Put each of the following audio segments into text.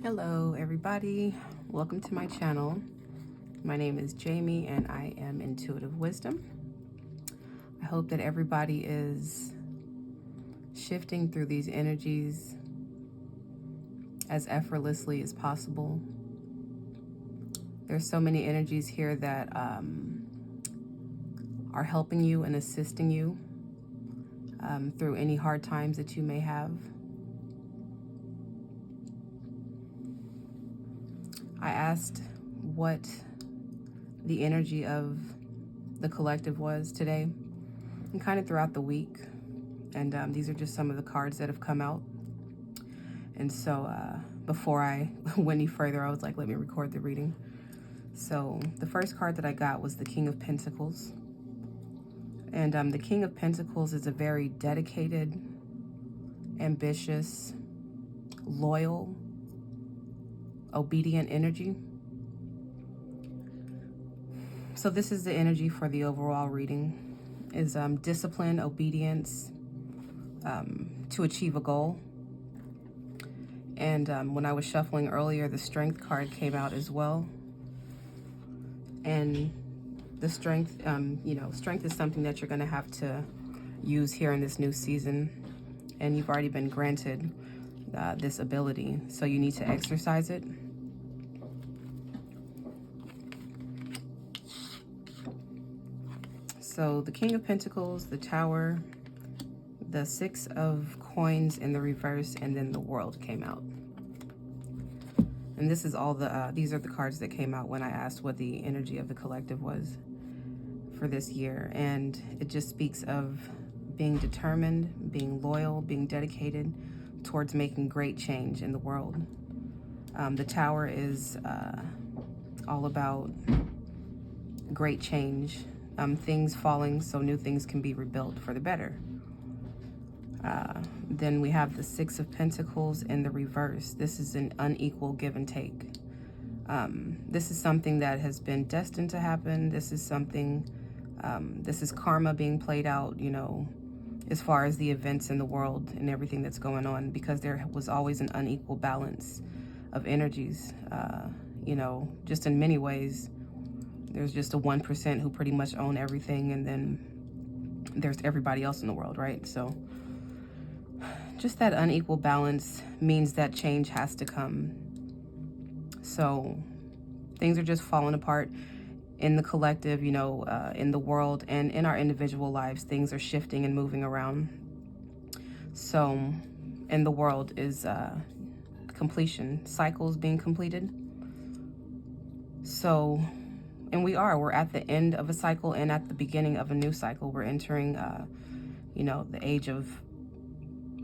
Hello everybody, welcome to my channel. My name is Jamie and I am Intuitive Wisdom. I hope that everybody is shifting through these energies as effortlessly as possible. There's so many energies here that are helping you and assisting you through any hard times that you may have. I asked what the energy of the collective was today and kind of throughout the week. And these are just some of the cards that have come out. And so before I went any further, I was like, let me record the reading. So the first card that I got was the King of Pentacles. And the King of Pentacles is a very dedicated, ambitious, loyal, obedient energy. So this is the energy for the overall reading, is discipline, obedience to achieve a goal. And when I was shuffling earlier, the Strength card came out as well. And the strength, strength is something that you're going to have to use here in this new season. And you've already been granted this ability, so you need to exercise it. So the King of Pentacles, the Tower, the Six of Coins in the reverse, and then the World came out. And this is all the, these are the cards that came out when I asked what the energy of the collective was for this year. And it just speaks of being determined, being loyal, being dedicated towards making great change in the world. The Tower is all about great change. Things falling so new things can be rebuilt for the better. Then we have the Six of Pentacles in the reverse. This is an unequal give and take. This is something that has been destined to happen. This is something, this is karma being played out, you know, as far as the events in the world and everything that's going on, because there was always an unequal balance of energies, you know, just in many ways. There's just a 1% who pretty much own everything, and then there's everybody else in the world, right? So just that unequal balance means that change has to come. So things are just falling apart in the collective, you know, in the world, and in our individual lives. Things are shifting and moving around. So in the world is completion, cycles being completed. So, and we're at the end of a cycle and at the beginning of a new cycle. We're entering, you know, the age of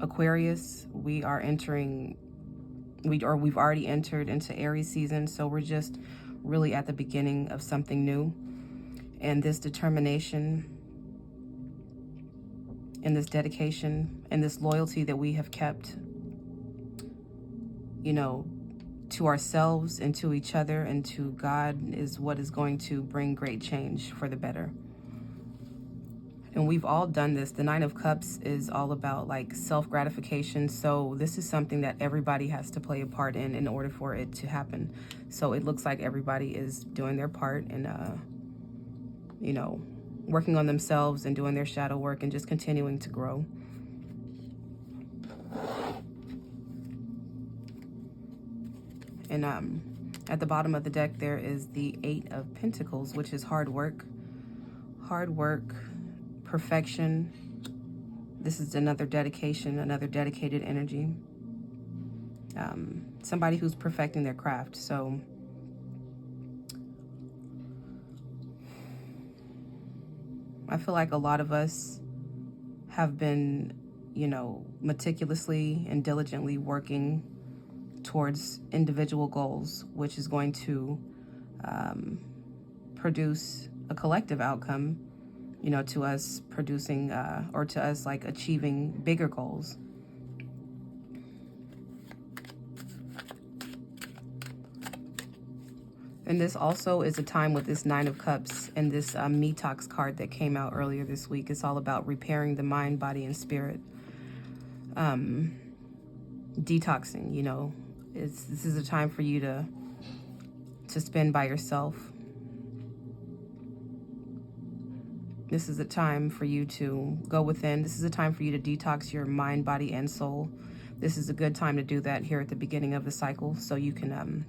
Aquarius. We are entering, we've already entered into Aries season. So we're just really at the beginning of something new. And this determination and this dedication and this loyalty that we have kept, you know, to ourselves and to each other and to God is what is going to bring great change for the better. And we've all done this. The Nine of Cups is all about like self-gratification. So this is something that everybody has to play a part in order for it to happen. So it looks like everybody is doing their part and, you know, working on themselves and doing their shadow work and just continuing to grow. And at the bottom of the deck, there is the Eight of Pentacles, which is hard work, perfection. This is another dedication, another dedicated energy. Somebody who's perfecting their craft. So I feel like a lot of us have been, you know, meticulously and diligently working towards individual goals, which is going to produce a collective outcome, you know, to us producing or to us like achieving bigger goals. And this also is a time with this Nine of Cups and this Metox card that came out earlier this week. It's all about repairing the mind, body, and spirit. Detoxing, you know, This is a time for you to spend by yourself. This is a time for you to go within. This is a time for you to detox your mind, body, and soul. This is a good time to do that here at the beginning of the cycle, so you can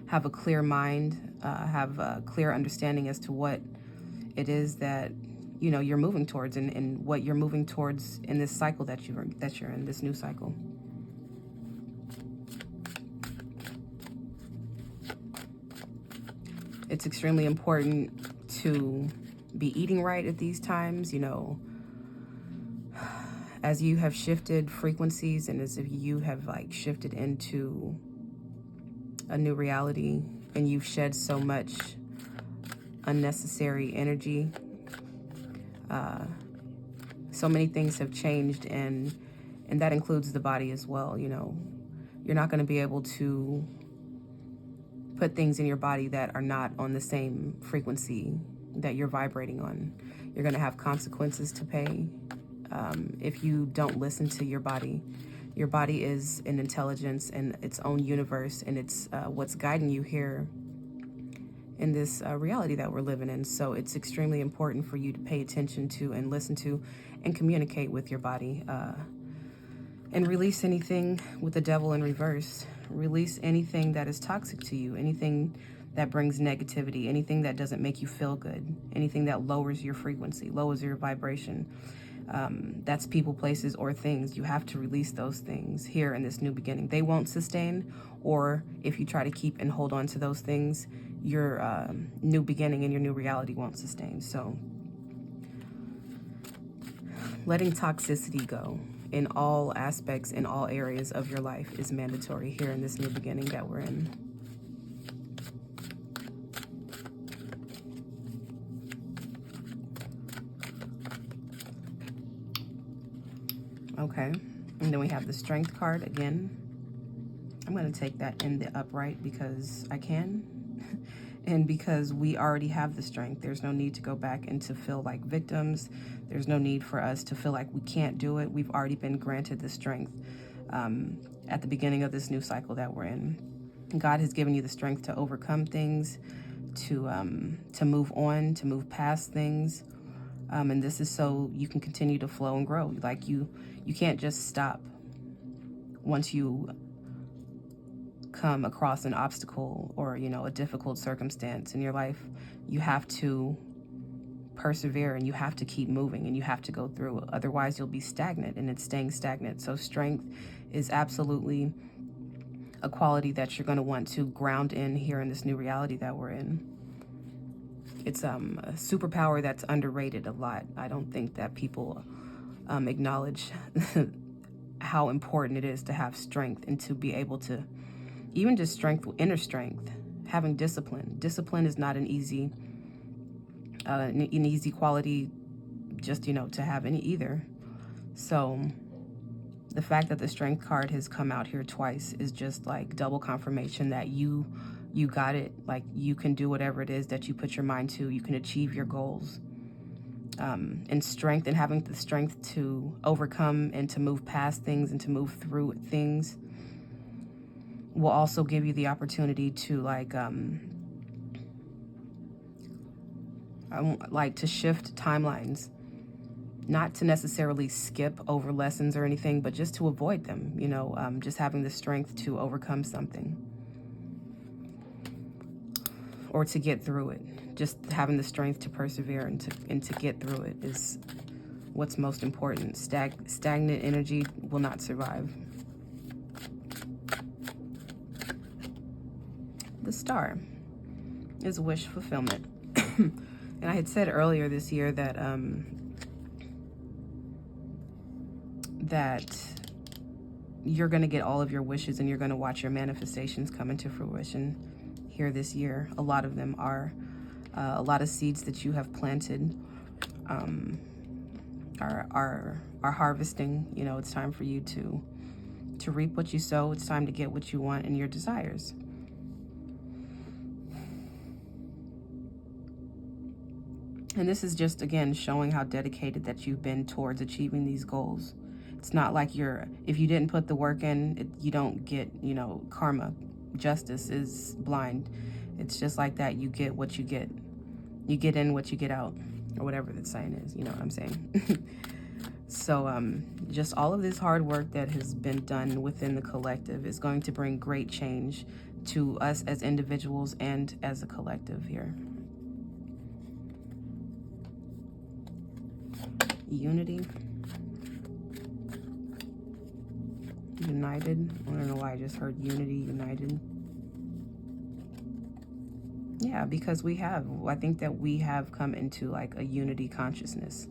have a clear mind, have a clear understanding as to what it is that you're moving towards, and what you're moving towards in this cycle that you're in, this new cycle. It's extremely important to be eating right at these times, as you have shifted frequencies, and as if you have like shifted into a new reality, and you've shed so much unnecessary energy. So many things have changed, and that includes the body as well. You're not going to be able to put things in your body that are not on the same frequency that you're vibrating on. You're going to have consequences to pay if you don't listen to your body. Your body is an intelligence in its own universe, and it's what's guiding you here in this reality that we're living in. So it's extremely important for you to pay attention to and listen to and communicate with your body, and release anything with the devil in reverse. Release anything that is toxic to you, anything that brings negativity, anything that doesn't make you feel good, anything that lowers your frequency, lowers your vibration. That's people, places, or things. You have to release those things here in this new beginning. They won't sustain, or if you try to keep and hold on to those things, your new beginning and your new reality won't sustain. So letting toxicity go in all aspects, in all areas of your life is mandatory here in this new beginning that we're in. Okay, and then we have the Strength card again. I'm going to take that in the upright because I can, and because we already have the strength. There's no need to go back and to feel like victims. There's no need for us to feel like we can't do it. We've already been granted the strength at the beginning of this new cycle that we're in. God has given you the strength to overcome things, to move on, to move past things. And this is so you can continue to flow and grow. Like you can't just stop once you come across an obstacle or, a difficult circumstance in your life. You have to persevere, and you have to keep moving, and you have to go through. Otherwise, you'll be stagnant, and it's staying stagnant. So strength is absolutely a quality that you're going to want to ground in here in this new reality that we're in. It's a superpower that's underrated a lot. I don't think that people acknowledge how important it is to have strength, and to be able to even just strength, inner strength, having discipline. Discipline is not an easy quality just, to have any either. So the fact that the Strength card has come out here twice is just like double confirmation that you got it. Like, you can do whatever it is that you put your mind to. You can achieve your goals. And strength, and having the strength to overcome and to move past things and to move through things, will also give you the opportunity to to shift timelines, not to necessarily skip over lessons or anything, but just to avoid them, just having the strength to overcome something or to get through it. Just having the strength to persevere and to get through it is what's most important. Stagnant energy will not survive. The Star is wish fulfillment. And I had said earlier this year that that you're going to get all of your wishes, and you're going to watch your manifestations come into fruition here this year. A lot of them are a lot of seeds that you have planted are harvesting. It's time for you to reap what you sow. It's time to get what you want and your desires. And this is just, again, showing how dedicated that you've been towards achieving these goals. It's not like if you didn't put the work in, you don't get, karma. Justice is blind. It's just like that. You get what you get. You get in what you get out, or whatever the saying is. You know what I'm saying? So just all of this hard work that has been done within the collective is going to bring great change to us as individuals and as a collective here. Unity. United. I don't know why I just heard unity, united. Yeah, because I think that we have come into like a unity consciousness.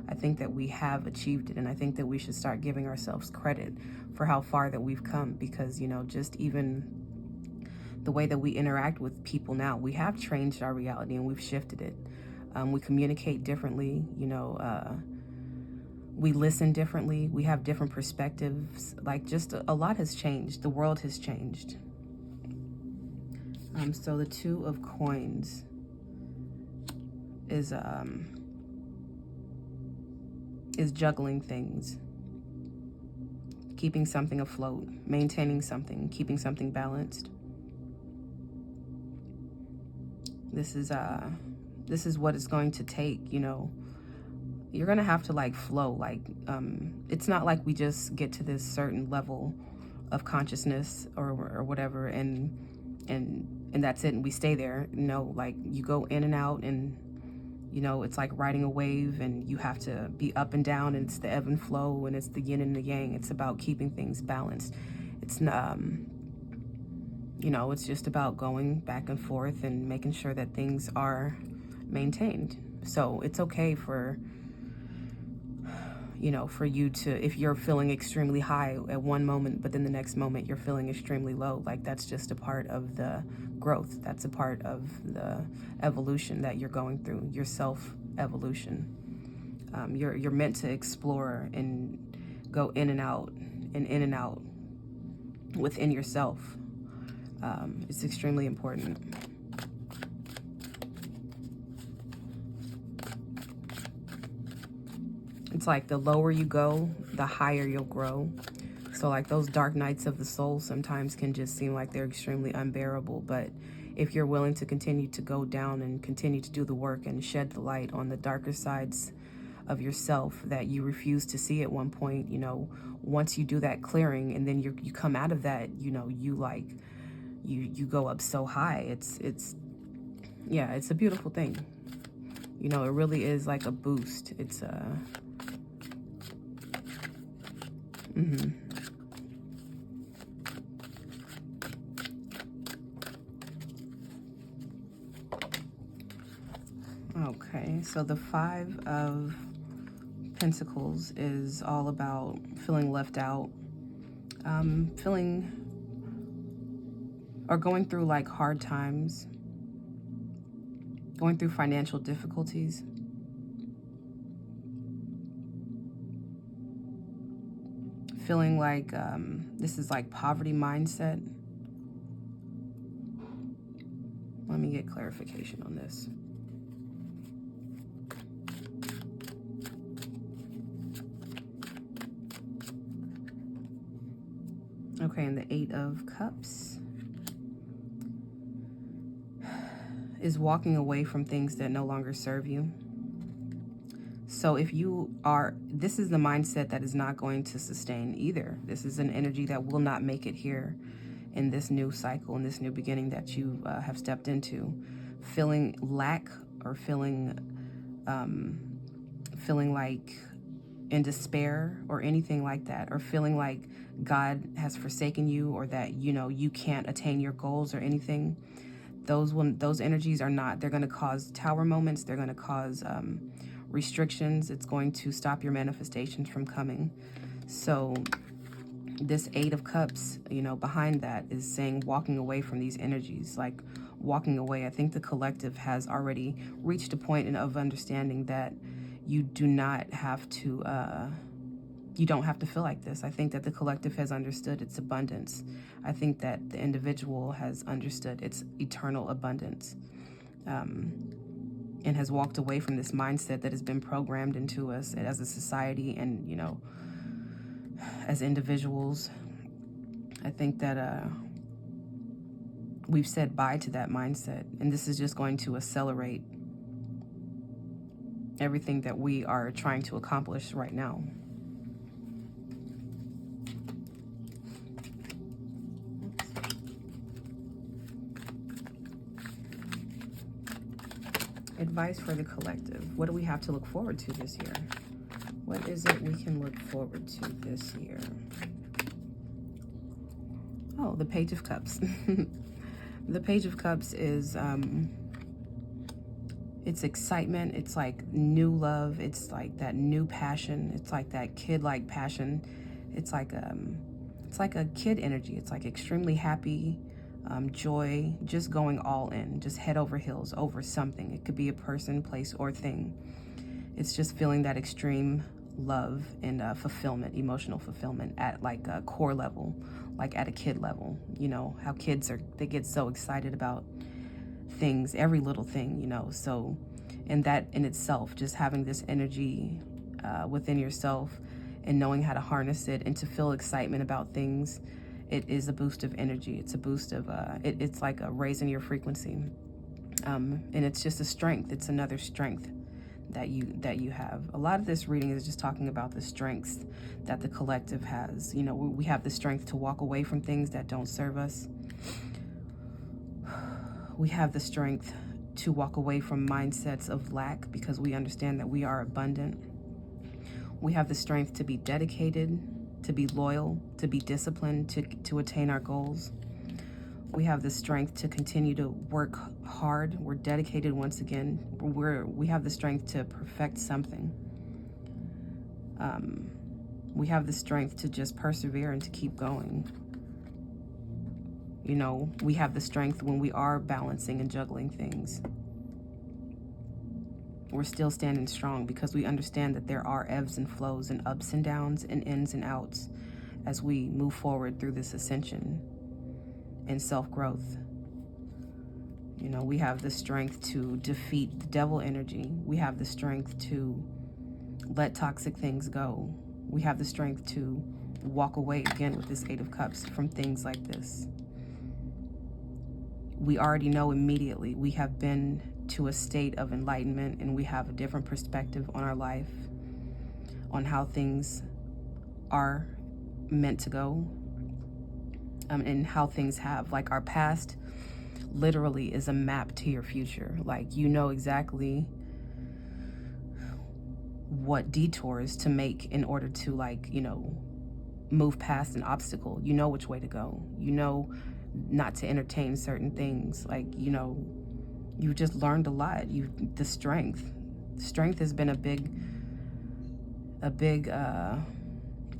I think that we have achieved it, and I think that we should start giving ourselves credit for how far that we've come, because, just even the way that we interact with people now, we have changed our reality and we've shifted it. We communicate differently, we listen differently, we have different perspectives, like just a lot has changed. The world has changed. So the Two of Coins is juggling things, keeping something afloat, maintaining something, keeping something balanced. This is what it's going to take, You're gonna have to like flow, like it's not like we just get to this certain level of consciousness or whatever and that's it and we stay there. No, like you go in and out, and it's like riding a wave, and you have to be up and down, and it's the ebb and flow, and it's the yin and the yang. It's about keeping things balanced. It's it's just about going back and forth and making sure that things are maintained. So it's okay for you to, if you're feeling extremely high at one moment, but then the next moment you're feeling extremely low, like that's just a part of the growth. That's a part of the evolution that you're going through, your self-evolution. You're meant to explore and go in and out within yourself. It's extremely important. It's like the lower you go, the higher you'll grow. So like those dark nights of the soul sometimes can just seem like they're extremely unbearable. But if you're willing to continue to go down and continue to do the work and shed the light on the darker sides of yourself that you refuse to see at one point, once you do that clearing and then you come out of that, you go up so high. It's a beautiful thing. It really is like a boost. It's Okay, so the Five of Pentacles is all about feeling left out, feeling or going through like hard times, going through financial difficulties. Feeling like this is like poverty mindset. Let me get clarification on this. Okay, and the Eight of Cups is walking away from things that no longer serve you. So if this is the mindset that is not going to sustain either. This is an energy that will not make it here in this new cycle, in this new beginning that you have stepped into. Feeling lack or feeling like in despair or anything like that, or feeling like God has forsaken you, or that, you can't attain your goals or anything. Those energies are not, they're going to cause tower moments. They're going to cause restrictions. It's going to stop your manifestations from coming. So this Eight of Cups, behind that is saying walking away from these energies, like walking away. I think the collective has already reached a point of understanding that you do not have to, you don't have to feel like this. I think that the collective has understood its abundance. I think that the individual has understood its eternal abundance. And has walked away from this mindset that has been programmed into us as a society, and as individuals. I think that we've said bye to that mindset, and this is just going to accelerate everything that we are trying to accomplish right now. Advice for the collective. What do we have to look forward to this year? What is it we can look forward to this year? Oh, the Page of Cups. The Page of Cups is, it's excitement. It's like new love. It's like that new passion. It's like that kid-like passion. It's like a kid energy. It's like extremely happy, joy, just going all in, just head over heels over something. It could be a person, place, or thing. It's just feeling that extreme love and fulfillment, emotional fulfillment at like a core level, like at a kid level. You know how kids they get so excited about things, every little thing, you know. So, and that in itself, just having this energy within yourself and knowing how to harness it and to feel excitement about things, it is a boost of energy. It's a boost of it's like a raising your frequency, and it's just a strength. It's another strength that you have. A lot of this reading is just talking about the strengths that the collective has. You know, we have the strength to walk away from things that don't serve us. We have the strength to walk away from mindsets of lack because we understand that we are abundant. We have the strength to be dedicated, to be loyal, to be disciplined, to attain our goals. We have the strength to continue to work hard. We're dedicated once again. We have the strength to perfect something. We have the strength to just persevere and to keep going. You know, we have the strength when we are balancing and juggling things. We're still standing strong because we understand that there are ebbs and flows and ups and downs and ins and outs as we move forward through this ascension and self-growth. You know, we have the strength to defeat the devil energy. We have the strength to let toxic things go. We have the strength to walk away again with this Eight of Cups from things like this. We already know immediately we have been to a state of enlightenment and we have a different perspective on our life, on how things are meant to go, and how things have. Like our past literally is a map to your future. Like you know exactly what detours to make in order to, like, you know, move past an obstacle. You know which way to go. You know not to entertain certain things. Like, you know, you've just learned a lot. The strength has been a big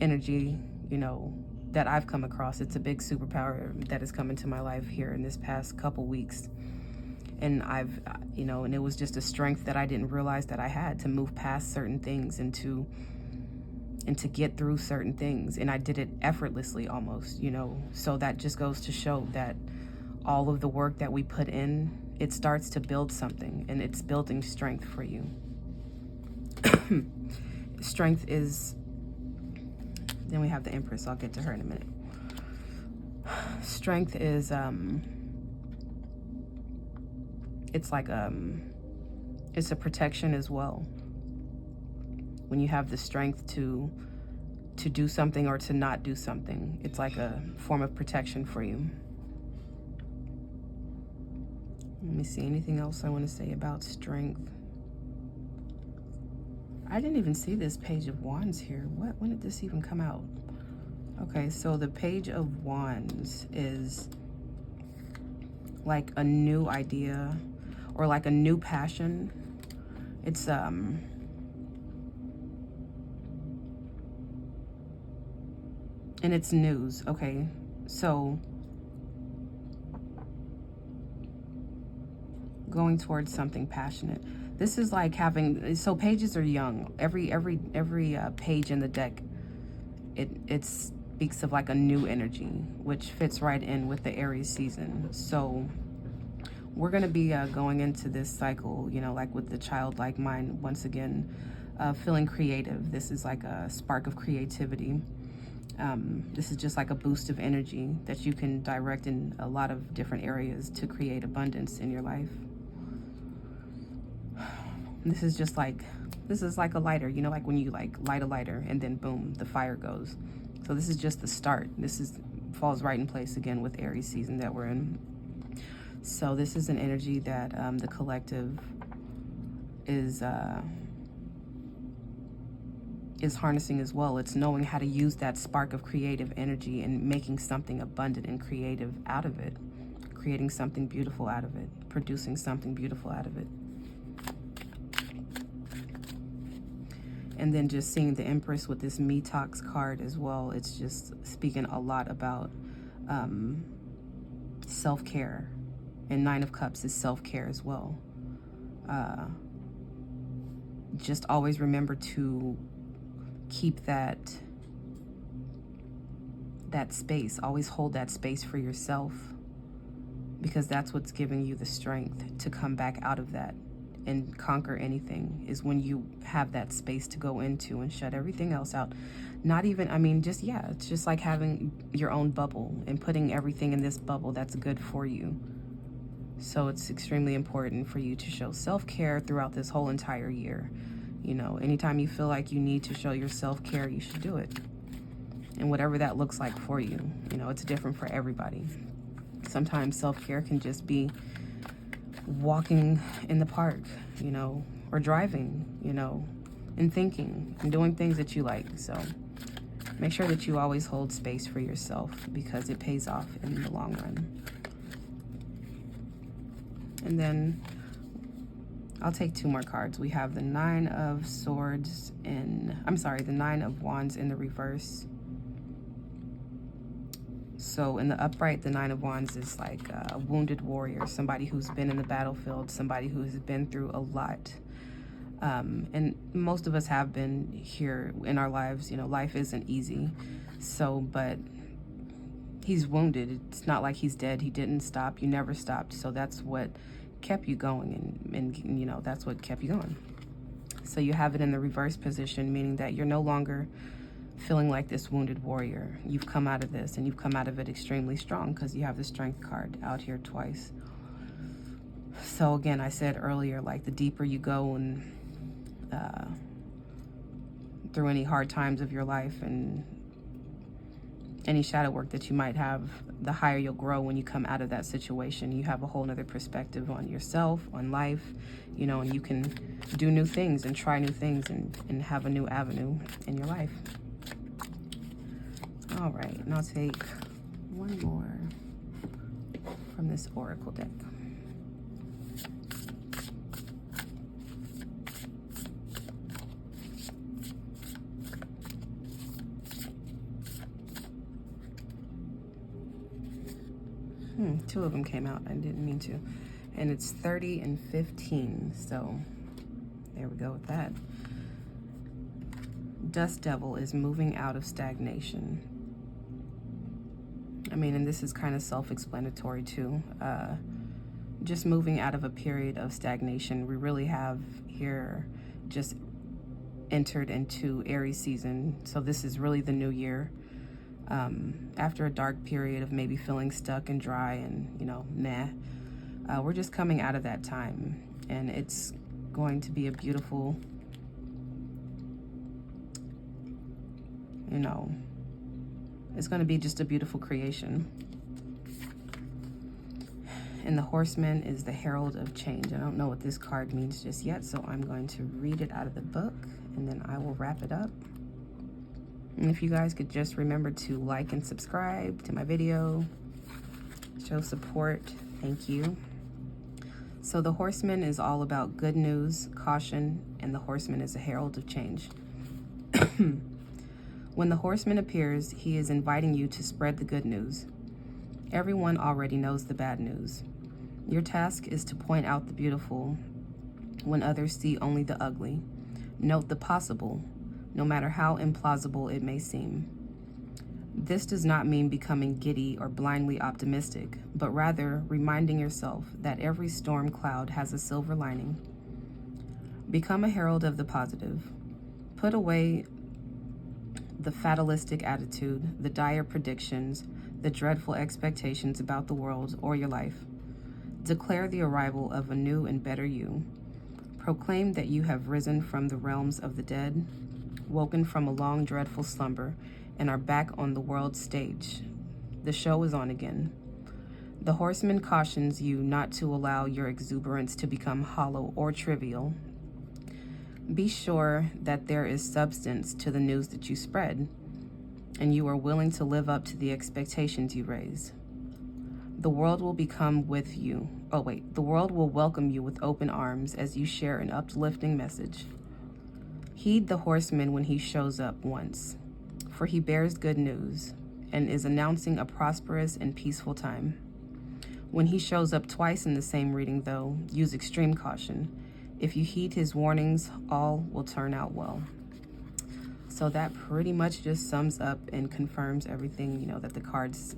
energy, you know, that I've come across. It's a big superpower that has come into my life here in this past couple weeks. And I've, you know, and it was just a strength that I didn't realize that I had to move past certain things and to get through certain things. And I did it effortlessly almost, you know. So that just goes to show that all of the work that we put in, it starts to build something, and it's building strength for you. Strength is, then we have the Empress. I'll get to her in a minute. Strength is, it's like, it's a protection as well. When you have the strength to do something or to not do something, it's like a form of protection for you. Let me see, anything else I want to say about strength? I didn't even see this Page of Wands here. When did this even come out? Okay, so the Page of Wands is like a new idea or like a new passion. It's and it's news. Okay, so going towards something passionate. This is like having, so pages are young. Every page in the deck, it speaks of like a new energy, which fits right in with the Aries season. So we're going to be going into this cycle, you know, like with the childlike mind once again, feeling creative. This is like a spark of creativity. This is just like a boost of energy that you can direct in a lot of different areas to create abundance in your life. This is like a lighter, you know, like when you like light a lighter and then boom, the fire goes. So this is just the start. Falls right in place again with Aries season that we're in. So this is an energy that the collective is harnessing as well. It's knowing how to use that spark of creative energy and making something abundant and creative out of it, creating something beautiful out of it, producing something beautiful out of it. And then just seeing the Empress with this Me Talks card as well. It's just speaking a lot about self-care. And Nine of Cups is self-care as well. Just always remember to keep that space. Always hold that space for yourself, because that's what's giving you the strength to come back out of that and conquer anything, is when you have that space to go into and shut everything else out. Not even, I mean, just, yeah, it's just like having your own bubble and putting everything in this bubble that's good for you. So it's extremely important for you to show self-care throughout this whole entire year. You know, anytime you feel like you need to show your self-care, you should do it. And whatever that looks like for you, you know, it's different for everybody. Sometimes self-care can just be walking in the park, you know, or driving, you know, and thinking and doing things that you like. So make sure that you always hold space for yourself, because it pays off in the long run. And then I'll take two more cards. We have the Nine of Swords in, the Nine of Wands in the reverse. So in the upright, the Nine of Wands is like a wounded warrior, somebody who's been in the battlefield, somebody who has been through a lot. And most of us have been here in our lives. You know, life isn't easy. So, but he's wounded. It's not like he's dead. He didn't stop. You never stopped. So that's what kept you going, and you know, that's what kept you going. So you have it in the reverse position, meaning that you're no longer feeling like this wounded warrior. You've come out of this, and you've come out of it extremely strong, because you have the Strength card out here twice. So again, I said earlier, like the deeper you go and through any hard times of your life and any shadow work that you might have, the higher you'll grow when you come out of that situation. You have a whole nother perspective on yourself, on life, you know, and you can do new things and try new things and have a new avenue in your life. All right, and I'll take one more from this Oracle deck. Two of them came out. I didn't mean to. And it's 30 and 15. So there we go with that. Dust Devil is moving out of stagnation. I mean, and this is kind of self-explanatory too. Just moving out of a period of stagnation. We really have here just entered into Aries season. So this is really the new year. After a dark period of maybe feeling stuck and dry and, you know, we're just coming out of that time, and it's going to be a beautiful, you know, it's going to be just a beautiful creation. And the Horseman is the Herald of Change. I don't know what this card means just yet, so I'm going to read it out of the book, and then I will wrap it up. And if you guys could just remember to like and subscribe to my video, show support, thank you. So the Horseman is all about good news, caution, and the Horseman is a herald of change. When the Horseman appears, he is inviting you to spread the good news. Everyone already knows the bad news. Your task is to point out the beautiful when others see only the ugly. Note the possible, no matter how implausible it may seem. This does not mean becoming giddy or blindly optimistic, but rather reminding yourself that every storm cloud has a silver lining. Become a herald of the positive. Put away the fatalistic attitude, the dire predictions, the dreadful expectations about the world or your life. Declare the arrival of a new and better you. Proclaim that you have risen from the realms of the dead, woken from a long, dreadful slumber, and are back on the world stage. The show is on again. The horseman cautions you not to allow your exuberance to become hollow or trivial. Be sure that there is substance to the news that you spread, and you are willing to live up to the expectations you raise. The world will the world will welcome you with open arms as you share an uplifting message. Heed the horseman when he shows up once, for he bears good news and is announcing a prosperous and peaceful time. When he shows up twice in the same reading, though, use extreme caution. If you heed his warnings, all will turn out well. So that pretty much just sums up and confirms everything, that the cards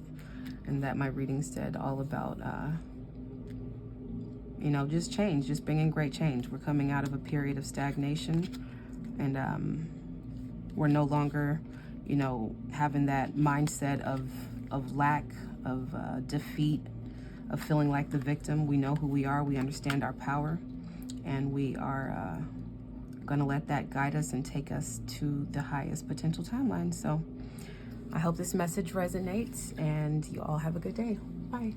and that my reading said all about, just change, just bringing great change. We're coming out of a period of stagnation, and we're no longer, having that mindset of lack, of defeat, of feeling like the victim. We know who we are, we understand our power, and we are going to let that guide us and take us to the highest potential timeline. So I hope this message resonates, and you all have a good day. Bye.